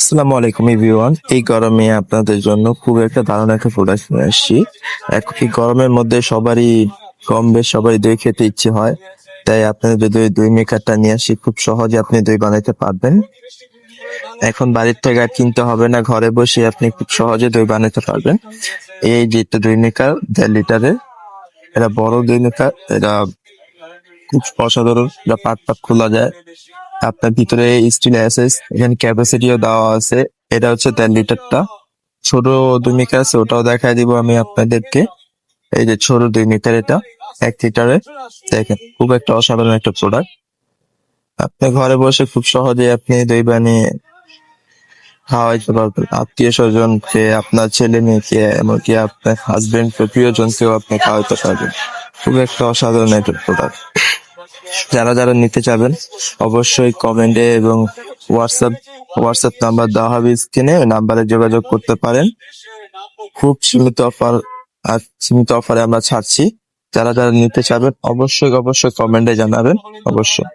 আসসালামু আলাইকুম এভরিওয়ান। এই গরমে আপনাদের জন্য খুব একটা দারুণ একটা প্রোডাক্ট নিয়ে আসছি। এই গরমের মধ্যে সবারই কম বেশ সবারই দই খেতে ইচ্ছে হয়, তাই আপনাদের যদি দই মেকারটা নিয়ে আসি, খুব সহজে আপনি দই বানাইতে পারবেন। এখন বাড়ির থেকে আর কিনতে হবে না, ঘরে বসে আপনি খুব সহজে দই বানাতে পারবেন। এই যে একটা দই মেকার 1.5 লিটারের, এটা বড় দই মেকার, এটা খুব অসাধারণ, এটা পাট খোলা যায়। আপনার ভিতরে স্টিল অ্যাসেস, এখানে ক্যাপাসিটিও দেওয়া আছে। এটা হচ্ছে 1.5 লিটারটা। ছোট 2 মিটার আছে, ওটাও দেখায় দিব আমি আপনাদেরকে। এই যে ছোট 2 মিটার, এটা 1 লিটারের। দেখেন খুব একটা অসাধারণ একটা প্রোডাক্ট। আপনি ঘরে বসে খুব সহজে আপনি দই বানিয়ে খাওয়াইতে পারবেন আত্মীয় স্বজনকে, আপনার ছেলে মেয়েকে, এমনকি আপনার হাজবেন্ড প্রিয়জনকেও আপনি খাওয়াইতে পারবেন। খুব একটা অসাধারণ একটা প্রোডাক্ট। যারা যারা নিতে চাবেন অবশ্যই কমেন্টে এবং হোয়াটসঅ্যাপ নাম্বার দেওয়া হবে স্ক্রিনে, ওই নাম্বারে যোগাযোগ করতে পারেন। খুব সীমিত অফারে আমরা ছাড়ছি। যারা যারা নিতে চাবেন অবশ্যই কমেন্টে জানাবেন অবশ্যই।